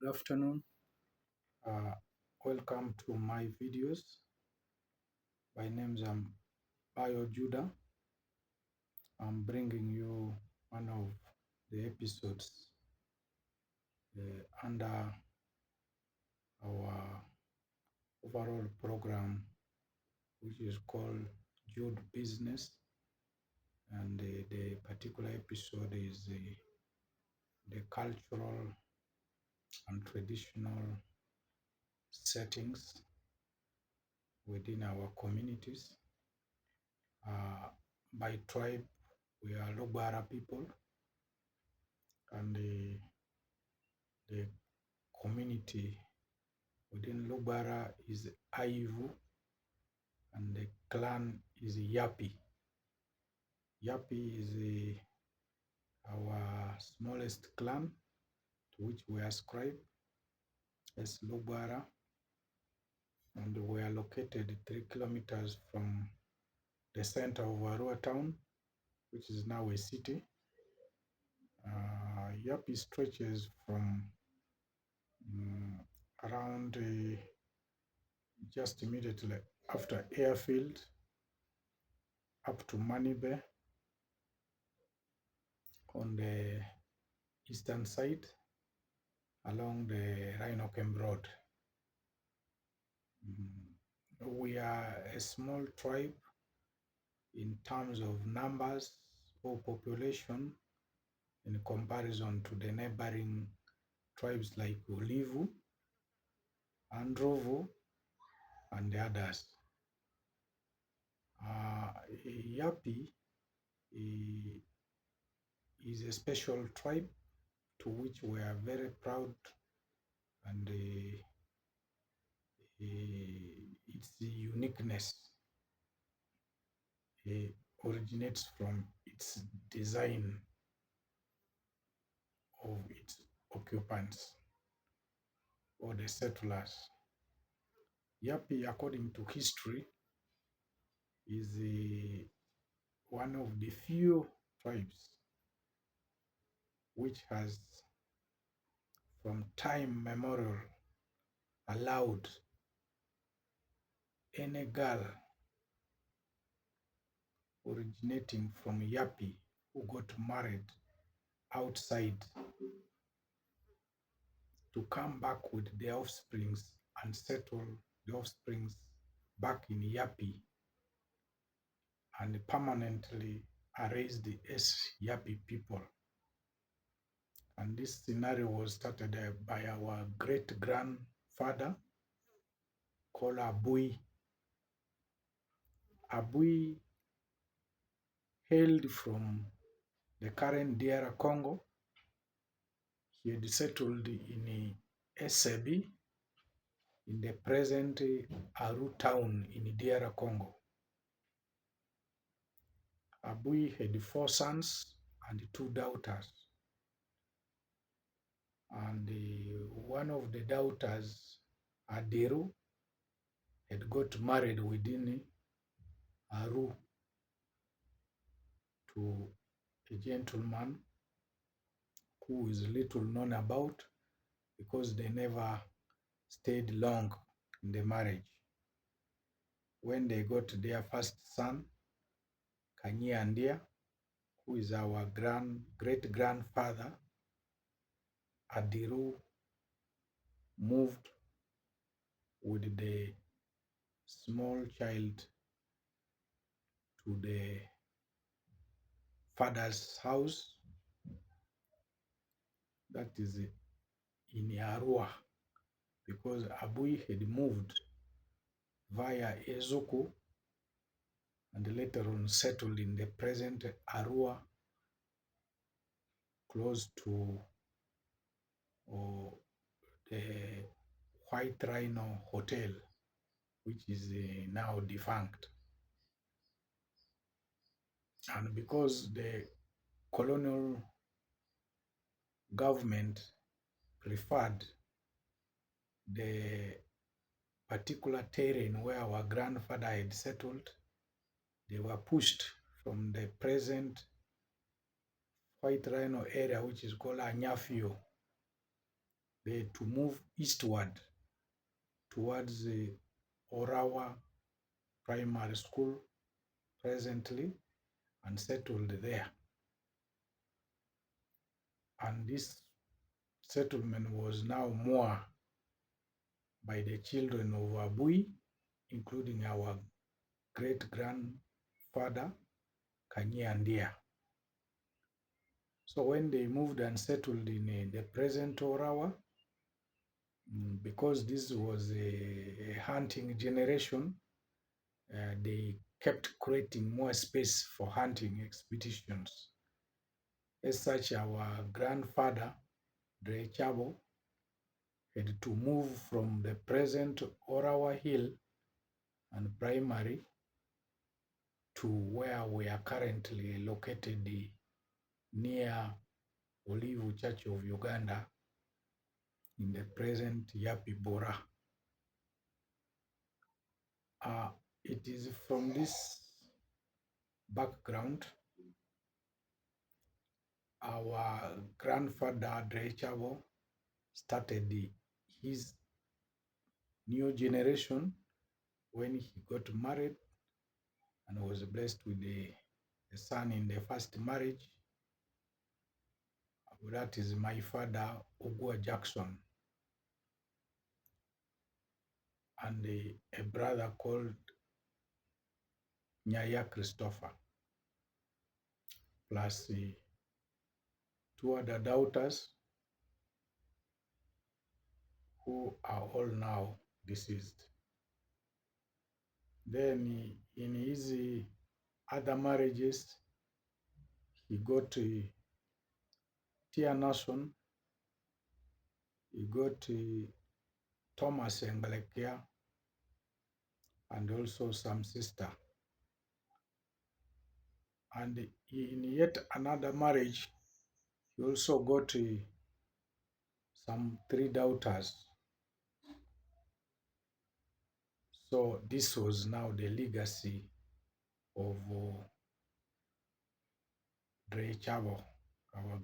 Good afternoon. Uh, Welcome to my videos. My name is Bayo Judah. I'm bringing you one of the episodes under our overall program, which is called Jude Business. And the particular episode is the cultural and traditional settings within our communities. Uh, by tribe, we are Lobara people, and the community within Lubara is Aivu, and the clan is Yapi. Yapi is our smallest clan to which we ascribe as Lubara, and we are located 3 kilometers from the center of Arua town, which is now a city. Yapi stretches from around just immediately after airfield up to Manibe on the eastern side along the Rhinokem Road. We are a small tribe in terms of numbers or population in comparison to the neighboring tribes like Ulivu, Androvu, and the others. Yapi is a special tribe to which we are very proud, and its uniqueness originates from its design of its occupants or the settlers. Yapi, according to history, is one of the few tribes which has, from time memorial, allowed any girl originating from Yapi who got married outside to come back with their offsprings and settle the offsprings back in Yapi and permanently raised as Yapi people. And this scenario was started by our great grandfather called Abui. Abui hailed from the current DR Congo. He had settled in Esebi in the present Aru town in DR Congo. Abui had 4 sons and 2 daughters. And one of the daughters, Adiru, had got married within Aru to a gentleman who is little known about because they never stayed long in the marriage. When they got their first son, Kanyiandia, who is our great-grandfather, Adiru moved with the small child to the father's house, that is in Arua, because Abui had moved via Ezuku and later on settled in the present Arua, close to the White Rhino Hotel, which is now defunct. And because the colonial government preferred the particular terrain where our grandfather had settled, they were pushed from the present White Rhino area, which is called Anyafio, they to move eastward towards the Orawa Primary School presently and settled there. And this settlement was now more by the children of Abui, including our great grandfather Kanyiandia. So when they moved and settled in the present Orawa, because this was a hunting generation, they kept creating more space for hunting expeditions. As such, our grandfather, Dre Chabo, had to move from the present Orawa Hill and Primary to where we are currently located near Olive Church of Uganda in the present Yapi Bora. It is from this background our grandfather Drechavo started his new generation when he got married and was blessed with a son in the first marriage. That is my father, Ogua Jackson, and a brother called Nyaya Christopher, plus two other daughters who are all now deceased. Then in his other marriages, he got Tia Nason, he got Thomas Englekia, and also some sister. And in yet another marriage, he also got some three daughters. So this was now the legacy of Dre Chavo, our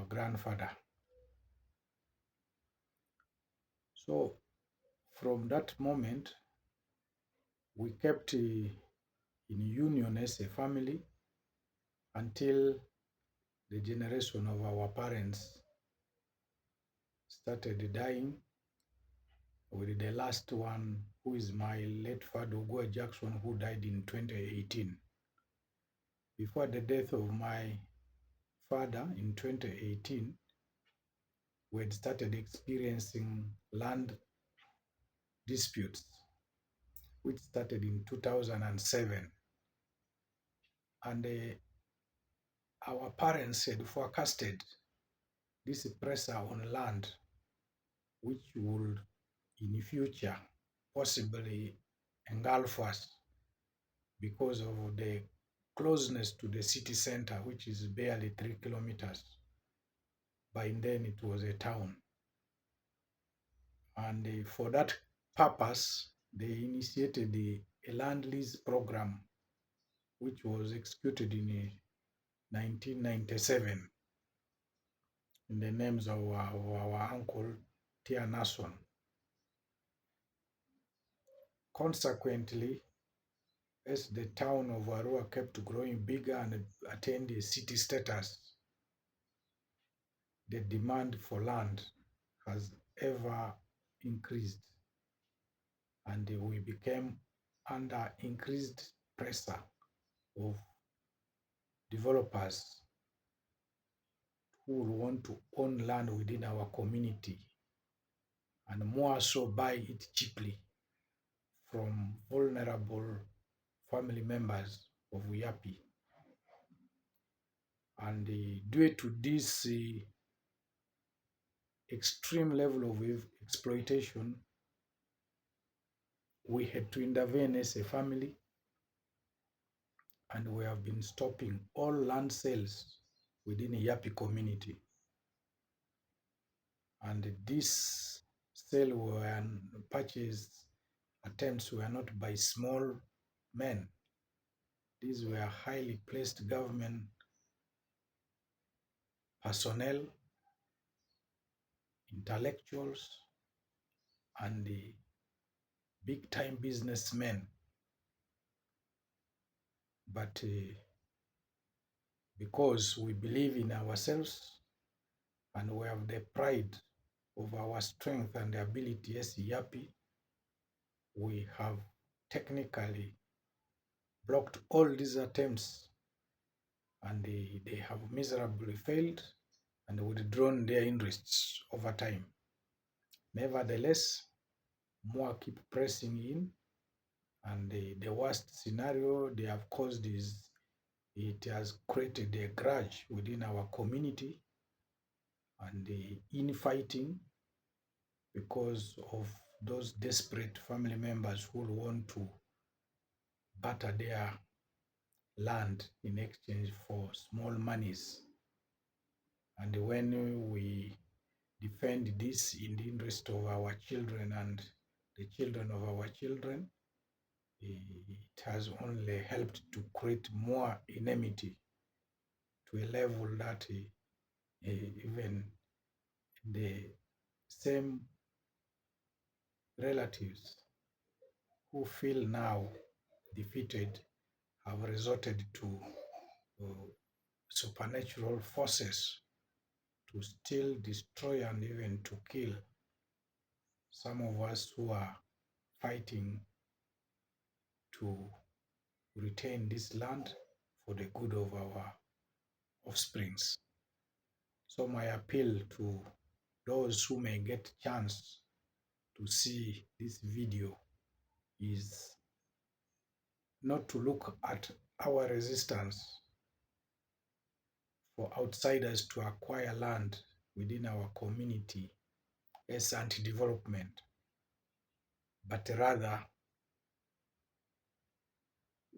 grandfather. So from that moment, we kept in union as a family until the generation of our parents started dying, with the last one, who is my late father, Ogua Jackson, who died in 2018. Before the death of my father in 2018, we had started experiencing land disputes, which started in 2007. And our parents had forecasted this pressure on land, which would in the future possibly engulf us because of the closeness to the city center, which is barely 3 kilometers. By then, it was a town. And for that purpose, they initiated a land lease program, which was executed in 1997 in the names of our uncle Tia Nason. Consequently, as the town of Arua kept growing bigger and attained a city status, the demand for land has ever increased, and we became under increased pressure of developers who will want to own land within our community, and more so buy it cheaply from vulnerable family members of Yapi. And due to this extreme level of exploitation, we had to intervene as a family, and we have been stopping all land sales within the Yapi community. And this sale and purchase attempts were not by small men. These were highly placed government personnel intellectuals, and the big time businessmen. But because we believe in ourselves and we have the pride of our strength and ability as Yapi, we have technically blocked all these attempts, and they have miserably failed and withdrawn their interests over time. Nevertheless, more keep pressing in, and the worst scenario they have caused is it has created a grudge within our community and the infighting because of those desperate family members who want to barter their land in exchange for small monies. And when we defend this in the interest of our children and the children of our children, it has only helped to create more enmity to a level that even the same relatives who feel now defeated have resorted to uh, supernatural forces to still destroy and even to kill some of us who are fighting to retain this land for the good of our offsprings. So my appeal to those who may get chance to see this video is not to look at our resistance for outsiders to acquire land within our community as anti-development, but rather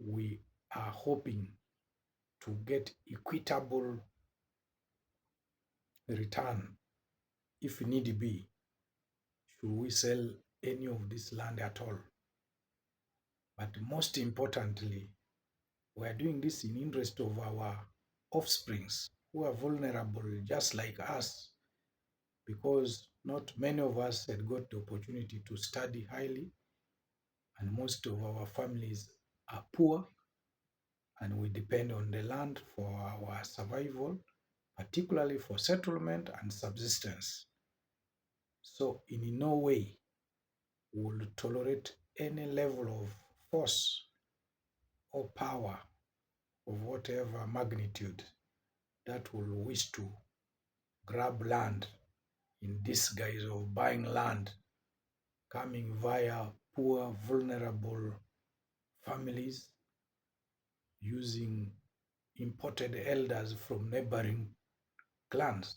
we are hoping to get equitable return if need be, should we sell any of this land at all. But most importantly, we are doing this in interest of our offsprings who are vulnerable just like us, because not many of us had got the opportunity to study highly, and most of our families are poor, and we depend on the land for our survival, particularly for settlement and subsistence. So in no way will tolerate any level of force or power of whatever magnitude that will wish to grab land in disguise of buying land, coming via poor, vulnerable families, using imported elders from neighboring clans.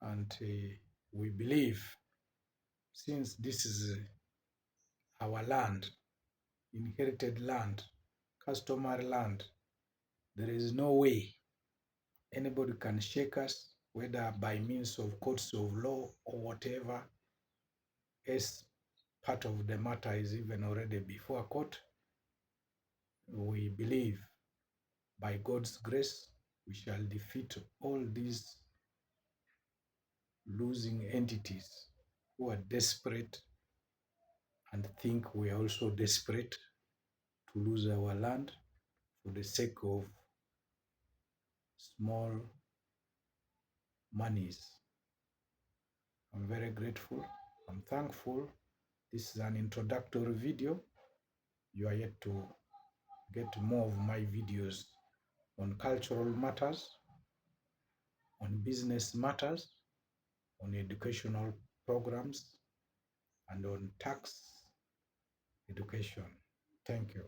And we believe, since this is our land, inherited land, customary land, there is no way anybody can shake us, whether by means of courts of law or whatever, as part of the matter is even already before court. We believe by God's grace we shall defeat all these losing entities who are desperate and think we are also desperate to lose our land for the sake of small monies. I'm very grateful. I'm thankful. This is an introductory video. You are yet to get more of my videos on cultural matters, on business matters, on educational programs, and on tax education. Thank you.